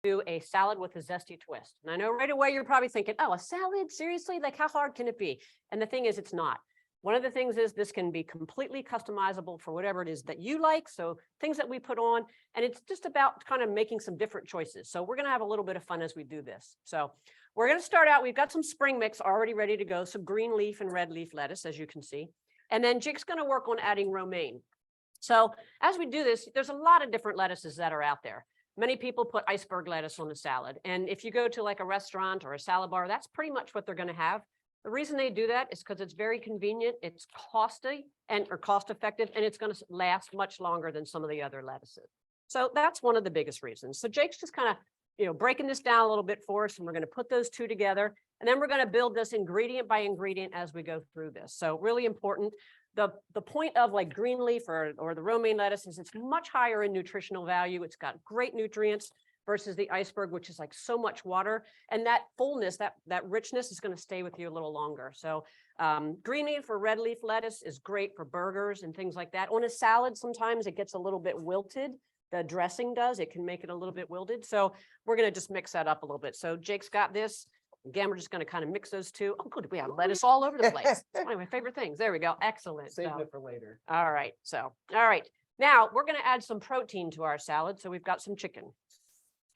do a salad with a zesty twist. And I know right away you're probably thinking, oh, a salad? Seriously? Like, how hard can it be? And the thing is, it's not. One of the things is this can be completely customizable for whatever it is that you like. So things that we put on, and it's just about kind of making some different choices. So we're going to have a little bit of fun as we do this. So we're going to start out. We've got some spring mix already ready to go, some green leaf and red leaf lettuce, as you can see. And then Jake's going to work on adding romaine. So as we do this, there's a lot of different lettuces that are out there. Many people put iceberg lettuce on a salad. And if you go to like a restaurant or a salad bar, that's pretty much what they're going to have. The reason they do that is because it's very convenient, it's costly or cost effective, and it's going to last much longer than some of the other lettuces. So that's one of the biggest reasons. So Jake's just kind of, breaking this down a little bit for us, and we're going to put those two together, and then we're going to build this ingredient by ingredient as we go through this. So really important. The point of like green leaf or the romaine lettuce is it's much higher in nutritional value. It's got great nutrients versus the iceberg, which is like so much water, and that fullness, that richness is going to stay with you a little longer. So green leaf or red leaf lettuce is great for burgers and things like that. On a salad, sometimes it gets a little bit wilted. The dressing does, it can make it a little bit wilted. So we're going to just mix that up a little bit. So Jake's got this. Again, we're just going to kind of mix those two. Oh, good. We have lettuce all over the place. It's one of my favorite things. There we go. Excellent. Save it for later. All right. All right. Now we're going to add some protein to our salad. So we've got some chicken.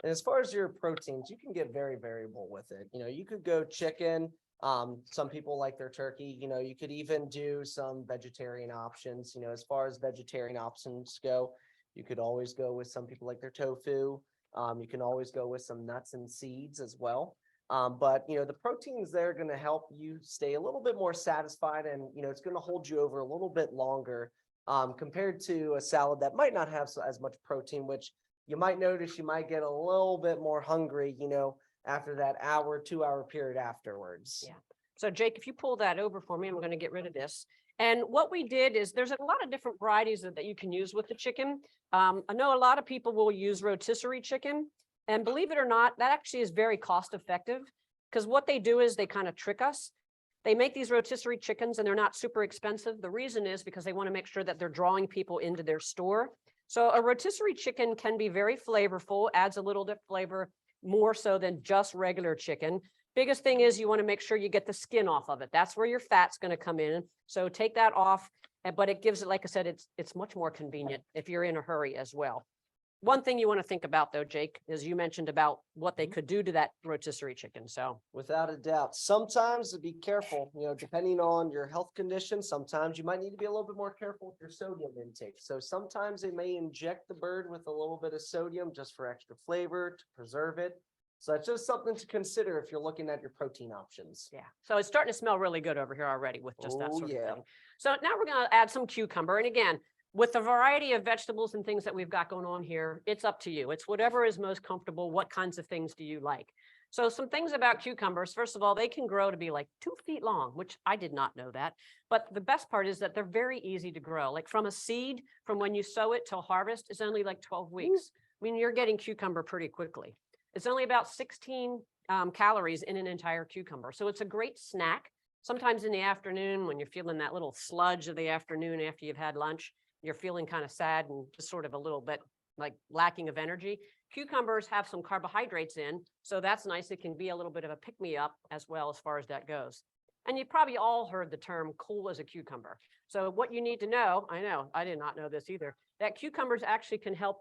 And as far as your proteins, you can get very variable with it. You could go chicken. Some people like their turkey. You could even do some vegetarian options. As far as vegetarian options go, you could always go with some people like their tofu. You can always go with some nuts and seeds as well. But the proteins there are going to help you stay a little bit more satisfied, and it's going to hold you over a little bit longer compared to a salad that might not have as much protein, which you might notice you might get a little bit more hungry, after that 2-hour period afterwards. Yeah. So Jake, if you pull that over for me, I'm going to get rid of this. And what we did is there's a lot of different varieties that you can use with the chicken. I know a lot of people will use rotisserie chicken. And believe it or not, that actually is very cost effective, because what they do is they kind of trick us. They make these rotisserie chickens and they're not super expensive. The reason is because they want to make sure that they're drawing people into their store. So a rotisserie chicken can be very flavorful, adds a little bit flavor more so than just regular chicken. Biggest thing is you want to make sure you get the skin off of it. That's where your fat's going to come in. So take that off, but it gives it, like I said, it's much more convenient if you're in a hurry as well. One thing you want to think about, though, Jake, is you mentioned about what they could do to that rotisserie chicken. So without a doubt, sometimes be careful, depending on your health condition, sometimes you might need to be a little bit more careful with your sodium intake. So sometimes they may inject the bird with a little bit of sodium just for extra flavor to preserve it. So it's just something to consider if you're looking at your protein options. Yeah. So it's starting to smell really good over here already with just that sort of thing. So now we're going to add some cucumber. And again, with the variety of vegetables and things that we've got going on here, it's up to you. It's whatever is most comfortable. What kinds of things do you like? So some things about cucumbers, first of all, they can grow to be like 2 feet long, which I did not know that. But the best part is that they're very easy to grow. Like from a seed, from when you sow it till harvest, is only like 12 weeks. I mean, you're getting cucumber pretty quickly. It's only about 16 calories in an entire cucumber. So it's a great snack. Sometimes in the afternoon when you're feeling that little sludge of the afternoon after you've had lunch, you're feeling kind of sad and just sort of a little bit like lacking of energy. Cucumbers have some carbohydrates in, so that's nice. It can be a little bit of a pick-me-up as well as far as that goes. And you probably all heard the term cool as a cucumber. So what you need to know, I did not know this either, that cucumbers actually can help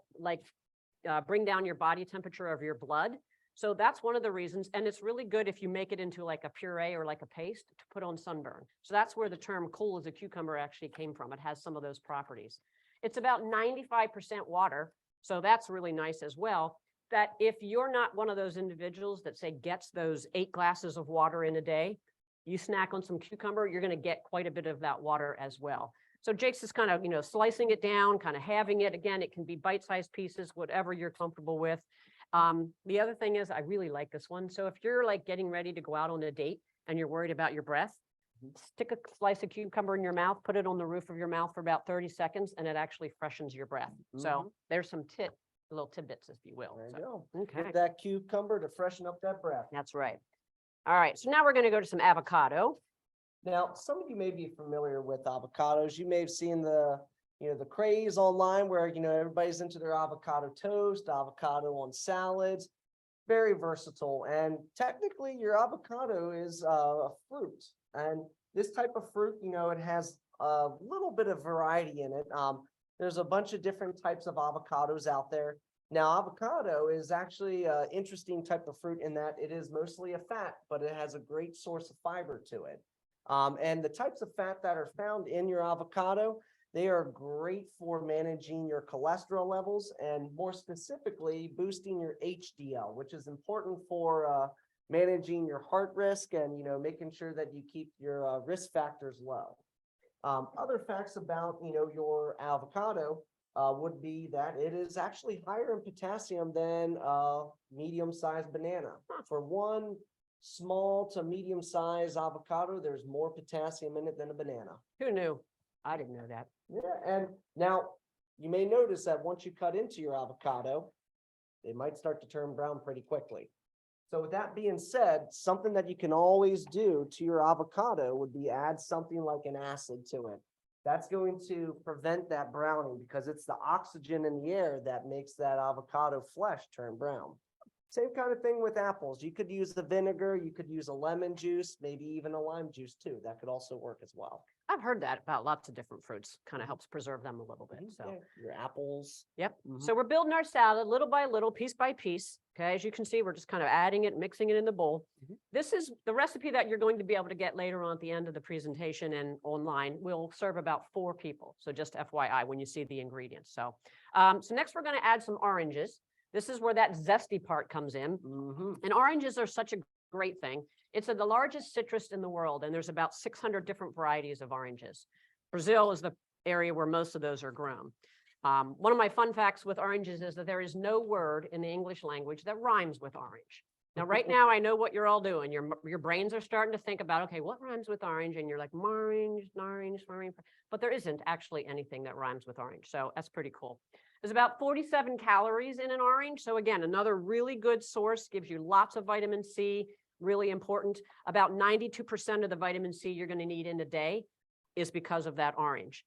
bring down your body temperature of your blood. So that's one of the reasons. And it's really good if you make it into like a puree or like a paste to put on sunburn. So that's where the term cool as a cucumber actually came from. It has some of those properties. It's about 95% water. So that's really nice as well. That if you're not one of those individuals that say gets those 8 glasses of water in a day, you snack on some cucumber, you're going to get quite a bit of that water as well. So Jake's just kind of, slicing it down, kind of having it. Again, it can be bite-sized pieces, whatever you're comfortable with. The other thing is I really like this one. So if you're like getting ready to go out on a date and you're worried about your breath, stick a slice of cucumber in your mouth, put it on the roof of your mouth for about 30 seconds, and it actually freshens your breath. So there's some little tidbits, if you will. There you go. Okay. Get that cucumber to freshen up that breath. That's right. All right. So now we're going to go to some avocado. Now, some of you may be familiar with avocados. You may have seen the craze online where, everybody's into their avocado toast, avocado on salads. very versatile. And technically your avocado is a fruit. And this type of fruit, you know, it has a little bit of variety in it. There's a bunch of different types of avocados out there. Now, avocado is actually an interesting type of fruit in that it is mostly a fat, but it has a great source of fiber to it. And the types of fat that are found in your avocado, they are great for managing your cholesterol levels and more specifically boosting your HDL, which is important for managing your heart risk and, you know, making sure that you keep your risk factors low. Other facts about, you know, your avocado would be that it is actually higher in potassium than a medium-sized banana. For one small to medium-sized avocado, there's more potassium in it than a banana. Who knew? I didn't know that. Yeah, and now you may notice that once you cut into your avocado, they might start to turn brown pretty quickly. So with that being said, something that you can always do to your avocado would be add something like an acid to it. That's going to prevent that browning because it's the oxygen in the air that makes that avocado flesh turn brown. Same kind of thing with apples. You could use the vinegar, you could use a lemon juice, maybe even a lime juice too. That could also work as well. I've heard that about lots of different fruits, kind of helps preserve them a little bit. So Yeah, your apples. yep. So we're building our salad little by little, piece by piece. Okay, as you can see, we're just kind of adding it, mixing it in the bowl. This is the recipe that you're going to be able to get later on at the end of the presentation and online. We'll serve about 4 people. So just FYI when you see the ingredients. So, so next we're going to add some oranges. This is where that zesty part comes in. And oranges are such a great thing. It's the largest citrus in the world, and there's about 600 different varieties of oranges. Brazil is the area where most of those are grown. One of my fun facts with oranges is that there is no word in the English language that rhymes with orange. Now, right now, I know what you're all doing. Your brains are starting to think about, okay, what rhymes with orange? And you're like, orange, orange, orange. But there isn't actually anything that rhymes with orange. So that's pretty cool. There's about 47 calories in an orange. So again, another really good source, gives you lots of vitamin C, really important. About 92% of the vitamin C you're going to need in a day is because of that orange,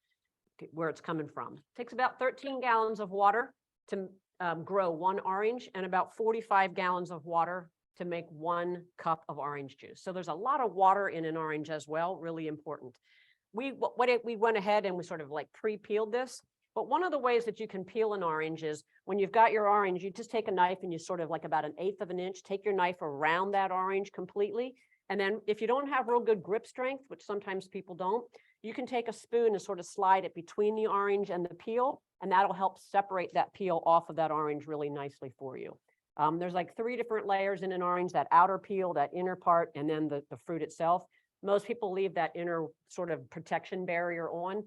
where it's coming from. It takes about 13 gallons of water to grow 1 orange and about 45 gallons of water to make 1 cup of orange juice. So there's a lot of water in an orange as well, really important. We went ahead and we sort of like pre-peeled this. But one of the ways that you can peel an orange is when you've got your orange, you just take a knife and you sort of like about 1/8 of an inch, take your knife around that orange completely. And then if you don't have real good grip strength, which sometimes people don't, you can take a spoon and sort of slide it between the orange and the peel, and that'll help separate that peel off of that orange really nicely for you. There's like 3 different layers in an orange, that outer peel, that inner part, and then the fruit itself. Most people leave that inner sort of protection barrier on.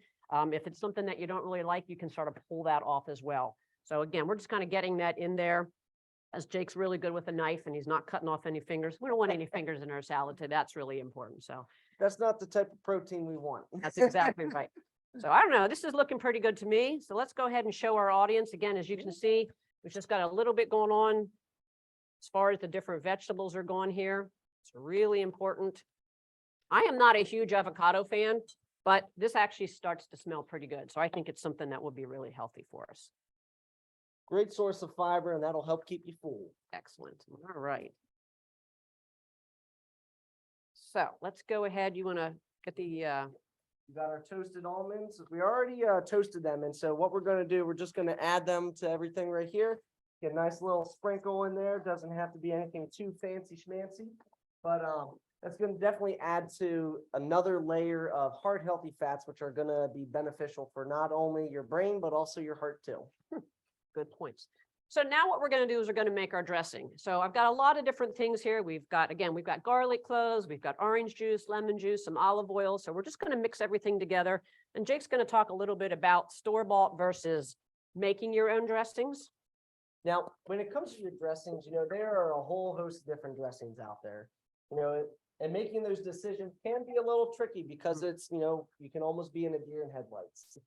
If it's something that you don't really like, you can sort of pull that off as well. So again, we're just kind of getting that in there. As Jake's really good with a knife and he's not cutting off any fingers. We don't want any fingers in our salad today. That's really important. So that's not the type of protein we want. That's exactly right. So I don't know, this is looking pretty good to me. So let's go ahead and show our audience. Again, as you can see, we've just got a little bit going on as far as the different vegetables are going here. It's really important. I am not a huge avocado fan, but this actually starts to smell pretty good. So I think it's something that will be really healthy for us. Great source of fiber, and that'll help keep you full. Excellent. All right. So let's go ahead. You want to get the... We got our toasted almonds. We already toasted them. And so what we're going to do, we're just going to add them to everything right here. Get a nice little sprinkle in there. Doesn't have to be anything too fancy schmancy, but that's going to definitely add to another layer of heart healthy fats, which are going to be beneficial for not only your brain, but also your heart too. Good points. So now what we're going to do is we're going to make our dressing. So I've got a lot of different things here. We've got garlic cloves, we've got orange juice, lemon juice, some olive oil. So we're just going to mix everything together. And Jake's going to talk a little bit about store-bought versus making your own dressings. Now, when it comes to your dressings, you know, there are a whole host of different dressings out there, you know, and making those decisions can be a little tricky because it's, you know, you can almost be in a deer in headlights.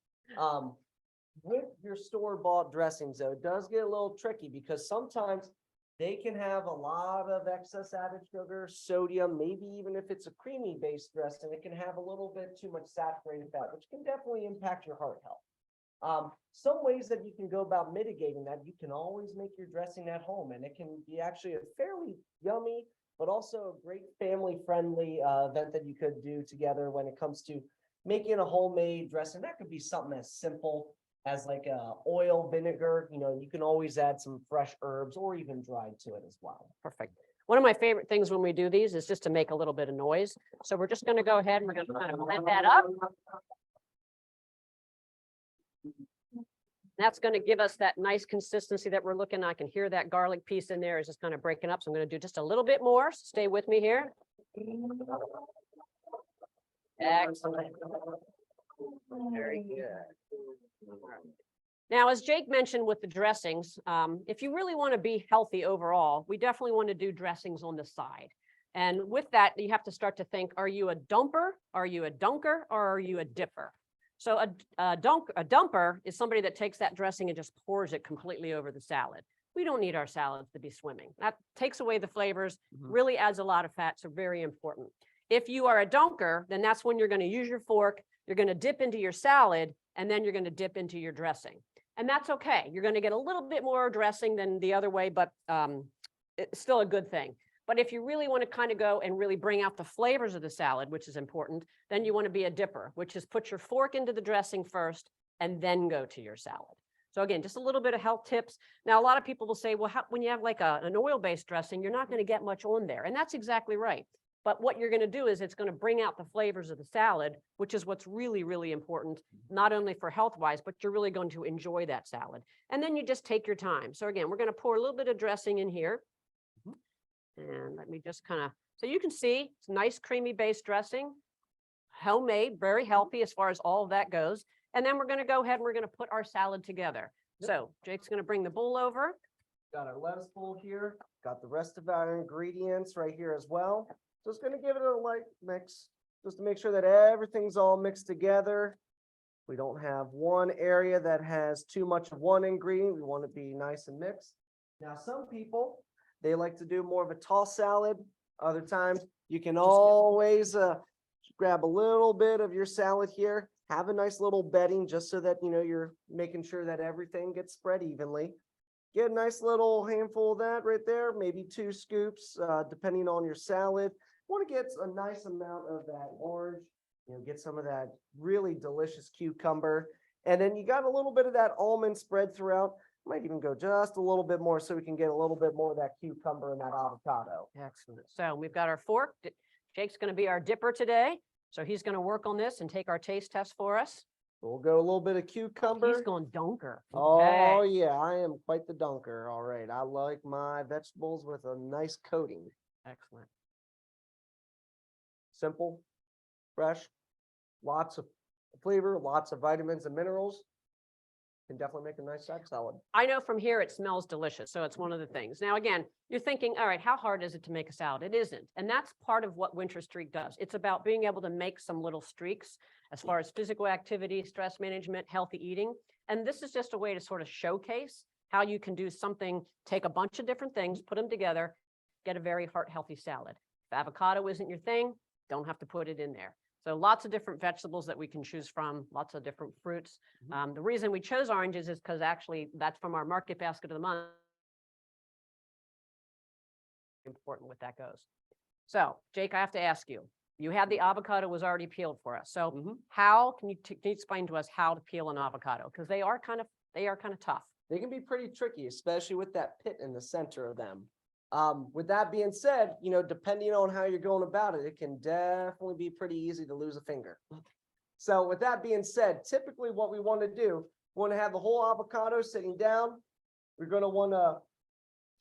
With your store-bought dressings, though, it does get a little tricky because sometimes they can have a lot of excess added sugar, sodium, maybe even if it's a creamy-based dressing, it can have a little bit too much saturated fat, which can definitely impact your heart health. Some ways that you can go about mitigating that, you can always make your dressing at home, and it can be actually a fairly yummy, but also a great family-friendly event that you could do together when it comes to making a homemade dressing. That could be something as simple as like oil, vinegar. You can always add some fresh herbs or even dried to it as well. Perfect. One of my favorite things when we do these is just to make a little bit of noise. So we're just going to go ahead and we're going to kind of blend that up. That's going to give us that nice consistency that we're looking. I can hear that garlic piece in there is just kind of breaking up. So I'm going to do just a little bit more. Stay with me here. Excellent. Very good. Now, as Jake mentioned with the dressings, if you really want to be healthy overall, we definitely want to do dressings on the side. And with that, you have to start to think, are you a dumper? Are you a dunker? Or are you a dipper? So a dumper is somebody that takes that dressing and just pours it completely over the salad. We don't need our salads to be swimming. That takes away the flavors, really adds a lot of fat, so very important. If you are a dunker, then that's when you're going to use your fork, you're going to dip into your salad, and then you're going to dip into your dressing. And that's okay. You're going to get a little bit more dressing than the other way, but it's still a good thing. But if you really want to kind of go and really bring out the flavors of the salad, which is important, then you want to be a dipper, which is put your fork into the dressing first and then go to your salad. So again, just a little bit of health tips. Now, a lot of people will say, well, when you have like an oil-based dressing, you're not going to get much on there. And that's exactly right. But what you're going to do is it's going to bring out the flavors of the salad, which is what's really, really important, not only for health-wise, but you're really going to enjoy that salad. And then you just take your time. So again, we're going to pour a little bit of dressing in here. And let me just kind of, so you can see it's nice creamy based dressing, homemade, very healthy as far as all of that goes. And then we're going to go ahead and we're going to put our salad together. So Jake's going to bring the bowl over. Got our lettuce bowl here. Got the rest of our ingredients right here as well. Just going to give it a light mix just to make sure that everything's all mixed together. We don't have one area that has too much of one ingredient. We want to be nice and mixed. Now, some people, they like to do more of a toss salad. Other times, you can always grab a little bit of your salad here. Have a nice little bedding just so that, you're making sure that everything gets spread evenly. Get a nice little handful of that right there, maybe 2 scoops, depending on your salad. Want to get a nice amount of that orange, get some of that really delicious cucumber. And then you got a little bit of that almond spread throughout. Might even go just a little bit more so we can get a little bit more of that cucumber and that avocado. Excellent. So we've got our fork. Jake's going to be our dipper today. So he's going to work on this and take our taste test for us. We'll go a little bit of cucumber. He's going dunker. Oh, yeah, I am quite the dunker. All right. I like my vegetables with a nice coating. Excellent. Simple, fresh, lots of flavor, lots of vitamins and minerals. Can definitely make a nice side salad. I know from here it smells delicious. So it's one of the things. Now, again, you're thinking, all right, how hard is it to make a salad? It isn't. And that's part of what Winter Streak does. It's about being able to make some little streaks as far as physical activity, stress management, healthy eating. And this is just a way to sort of showcase how you can do something, take a bunch of different things, put them together, get a very heart-healthy salad. If avocado isn't your thing, don't have to put it in there. So lots of different vegetables that we can choose from, lots of different fruits. The reason we chose oranges is because actually that's from our market basket of the month. Important what that goes. So Jake, I have to ask you, you had the avocado was already peeled for us. So how can you explain to us how to peel an avocado? Because they are kind of tough. They can be pretty tricky, especially with that pit in the center of them. With that being said, depending on how you're going about it, it can definitely be pretty easy to lose a finger. So with that being said, typically what we want to do, we want to have the whole avocado sitting down. We're going to want to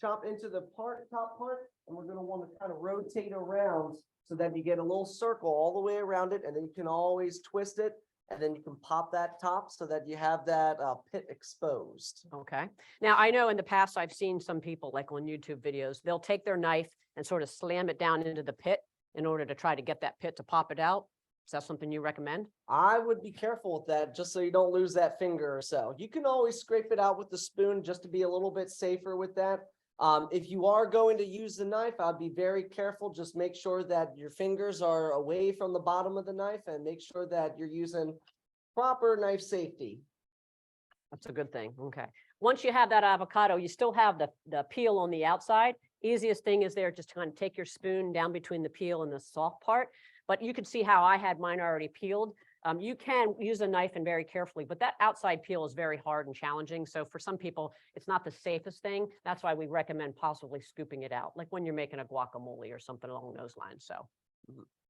chop into the top part, and we're going to want to kind of rotate around so that you get a little circle all the way around it, and then you can always twist it. And then you can pop that top so that you have that pit exposed. Okay. Now, I know in the past, I've seen some people like on YouTube videos, they'll take their knife and sort of slam it down into the pit in order to try to get that pit to pop it out. Is that something you recommend? I would be careful with that just so you don't lose that finger or so. You can always scrape it out with the spoon just to be a little bit safer with that. If you are going to use the knife, I'd be very careful. Just make sure that your fingers are away from the bottom of the knife and make sure that you're using proper knife safety. That's a good thing. Okay. Once you have that avocado, you still have the peel on the outside. Easiest thing is there just to kind of take your spoon down between the peel and the soft part. But you can see how I had mine already peeled. You can use a knife and very carefully, but that outside peel is very hard and challenging. So for some people, it's not the safest thing. That's why we recommend possibly scooping it out, like when you're making a guacamole or something along those lines. So,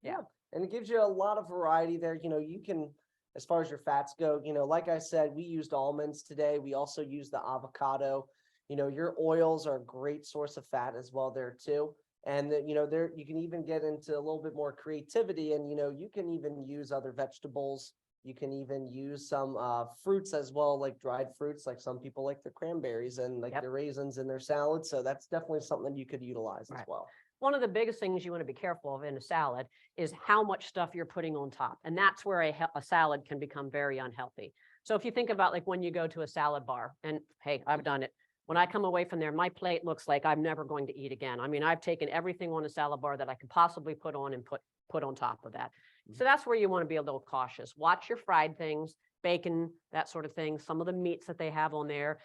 yeah. And it gives you a lot of variety there. You know, you can, as far as your fats go, you know, like I said, we used almonds today. We also use the avocado. You know, your oils are a great source of fat as well there too. And you know, there you can even get into a little bit more creativity, and you know, you can even use other vegetables. You can even use some fruits as well, like dried fruits, like some people like the cranberries and like the raisins in their salad. So that's definitely something you could utilize as well. One of the biggest things you want to be careful of in a salad is how much stuff you're putting on top. And that's where a salad can become very unhealthy. So if you think about like when you go to a salad bar, and hey, I've done it. When I come away from there, my plate looks like I'm never going to eat again. I mean, I've taken everything on a salad bar that I could possibly put on and put on top of that. So that's where you want to be a little cautious. Watch your fried things, bacon, that sort of thing, some of the meats that they have on there.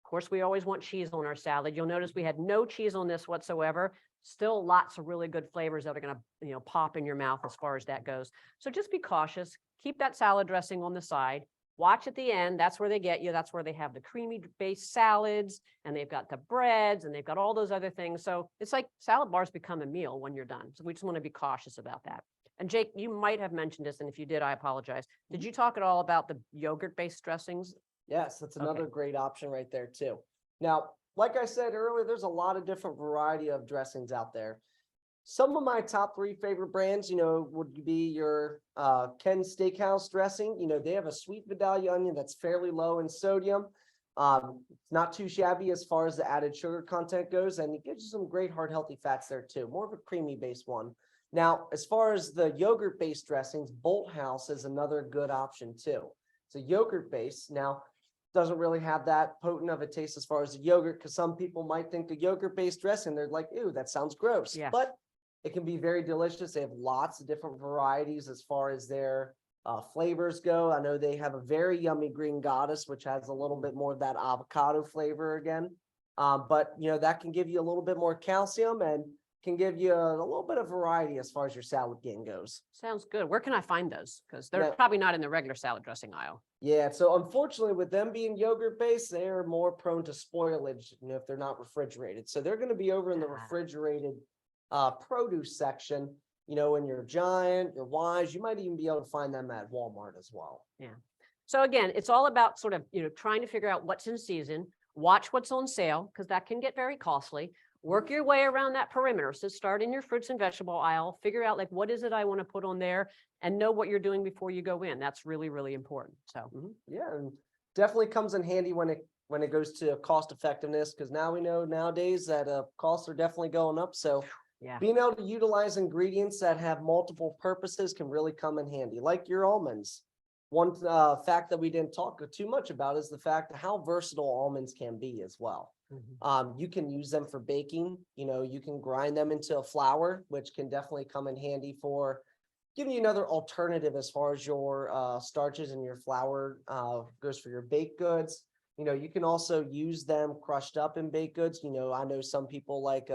Of course, we always want cheese on our salad. You'll notice we had no cheese on this whatsoever. Still lots of really good flavors that are going to, pop in your mouth as far as that goes. So just be cautious. Keep that salad dressing on the side. Watch at the end. That's where they get you. That's where they have the creamy based salads, and they've got the breads, and they've got all those other things. So it's like salad bars become a meal when you're done. So we just want to be cautious about that. And Jake, you might have mentioned this, and if you did, I apologize. Did you talk at all about the yogurt based dressings? Yes, that's another great option right there too. Now, like I said earlier, there's a lot of different variety of dressings out there. Some of my top 3 favorite brands, would be your Ken's Steakhouse dressing. You know, they have a sweet Vidalia onion that's fairly low in sodium. It's not too shabby as far as the added sugar content goes, and it gives you some great heart healthy fats there too. More of a creamy based one. Now, as far as the yogurt based dressings, Bolt House is another good option too. It's a yogurt base. Now, doesn't really have that potent of a taste as far as the yogurt, because some people might think the yogurt based dressing, they're like, ew, that sounds gross. Yeah. But it can be very delicious. They have lots of different varieties as far as their flavors go. I know they have a very yummy green goddess, which has a little bit more of that avocado flavor again. But that can give you a little bit more calcium and can give you a little bit of variety as far as your salad game goes. Sounds good. Where can I find those? Because they're probably not in the regular salad dressing aisle. Yeah, so unfortunately with them being yogurt based, they're more prone to spoilage, if they're not refrigerated. So they're going to be over in the refrigerated produce section, in your Giant, your Wise. You might even be able to find them at Walmart as well. Yeah. So again, it's all about sort of, trying to figure out what's in season, watch what's on sale, because that can get very costly. Work your way around that perimeter. So start in your fruits and vegetable aisle, figure out like, what is it I want to put on there, and know what you're doing before you go in. That's really, really important. So yeah, and definitely comes in handy when it goes to cost effectiveness, because now we know nowadays that costs are definitely going up. So being able to utilize ingredients that have multiple purposes can really come in handy, like your almonds. One fact that we didn't talk too much about is the fact of how versatile almonds can be as well. You can use them for baking. You can grind them into a flour, which can definitely come in handy for giving you another alternative as far as your starches and your flour goes for your baked goods. You can also use them crushed up in baked goods. I know some people like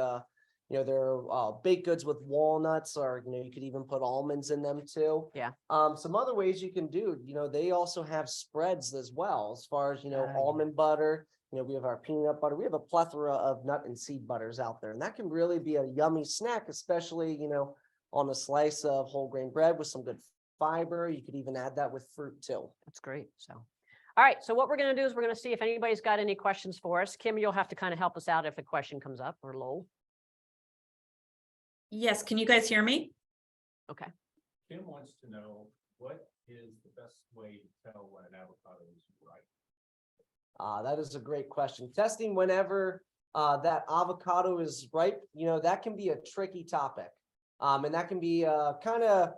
their baked goods with walnuts, or you could even put almonds in them too. Yeah. Some other ways you can do, they also have spreads as well, as far as almond butter. We have our peanut butter. We have a plethora of nut and seed butters out there, and that can really be a yummy snack, especially on a slice of whole grain bread with some good fiber. You could even add that with fruit too. That's great. So all right, so what we're going to do is we're going to see if anybody's got any questions for us. Kim, you'll have to kind of help us out if a question comes up, or Lowell. Yes, can you guys hear me? Okay. Kim wants to know, what is the best way to tell when an avocado is ripe? That is a great question. Testing whenever that avocado is ripe, that can be a tricky topic. And that can be kind of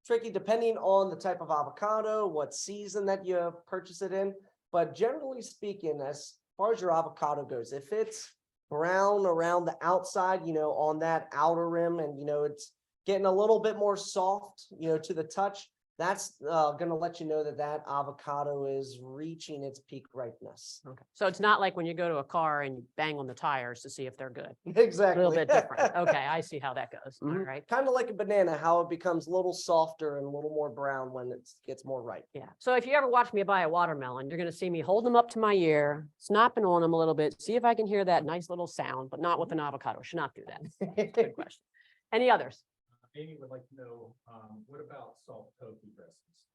tricky depending on the type of avocado, what season that you purchase it in. But generally speaking, as far as your avocado goes, if it's brown around the outside, on that outer rim, and it's getting a little bit more soft, to the touch, that's gonna let you know that that avocado is reaching its peak ripeness. Okay. So it's not like when you go to a car and you bang on the tires to see if they're good. A Exactly. little bit different. Okay, I see how that goes. All Mhm. right. Kind of like a banana, how it becomes a little softer and a little more brown when it gets more ripe. Yeah. So if you ever watch me buy a watermelon, you're going to see me hold them up to my ear, snapping on them a little bit, see if I can hear that nice little sound, but not with an avocado. Should not do that. Good question. Any others? Amy would like to know, what about salt tofu dressings?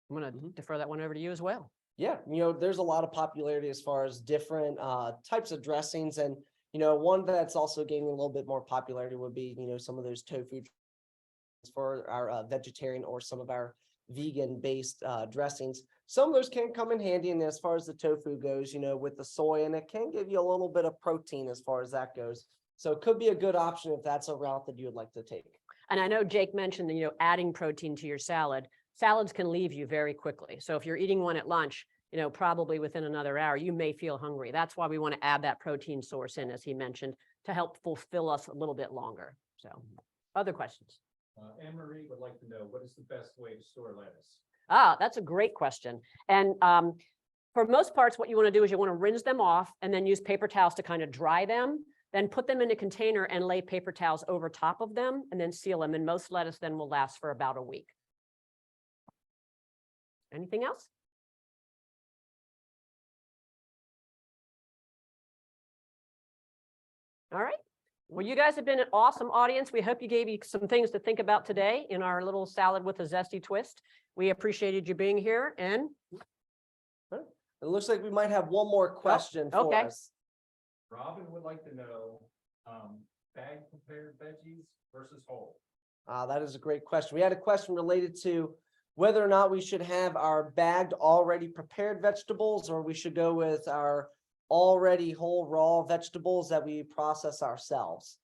I'm going to defer that one over to you as well. Yeah, there's a lot of popularity as far as different types of dressings, and one that's also gaining a little bit more popularity would be some of those tofu for our vegetarian or some of our vegan based dressings. Some of those can come in handy, and as far as the tofu goes, with the soy, and it can give you a little bit of protein as far as that goes. So it could be a good option if that's a route that you would like to take. And I know Jake mentioned that, adding protein to your salad. Salads can leave you very quickly. So if you're eating one at lunch, probably within another hour, you may feel hungry. That's why we want to add that protein source in, as he mentioned, to help fulfill us a little bit longer. So other questions? Anne Marie would like to know, what is the best way to store lettuce? Ah, that's a great question. And for most parts, what you want to do is you want to rinse them off and then use paper towels to kind of dry them, then put them in a container and lay paper towels over top of them and then seal them. And most lettuce then will last for about a week. Anything else? All right. Well, you guys have been an awesome audience. We hope you gave you some things to think about today in our little salad with a zesty twist. We appreciated you being here, and It looks like we might have one more question for okay. us. Robin would like to know, bag prepared veggies versus whole. That is a great question. We had a question related to whether or not we should have our bagged already prepared vegetables, or we should go with our already whole raw vegetables that we process ourselves.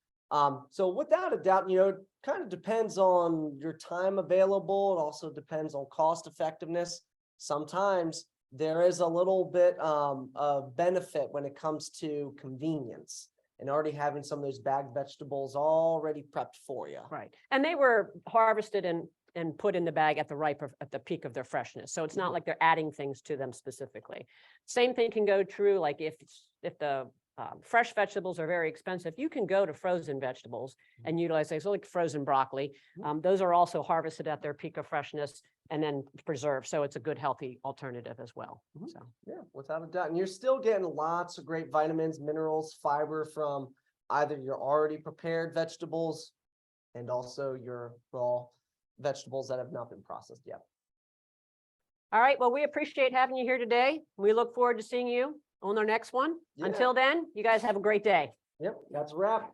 So without a doubt, it kind of depends on your time available. It also depends on cost effectiveness. Sometimes there is a little bit of benefit when it comes to convenience and already having some of those bagged vegetables already prepped for you. Right. And they were harvested and put in the bag at the peak of their freshness. So it's not like they're adding things to them specifically. Same thing can go true. Like if the fresh vegetables are very expensive, you can go to frozen vegetables and utilize things like frozen broccoli. Those are also harvested at their peak of freshness and then preserved. So it's a good, healthy alternative as well. So yeah, without a doubt. And you're still getting lots of great vitamins, minerals, fiber from either your already prepared vegetables and also your raw vegetables that have not been processed yet. all right. Well, we appreciate having you here today. We look forward to seeing you on our next one. Yeah. Until then, you guys have a great day. Yep, that's a wrap.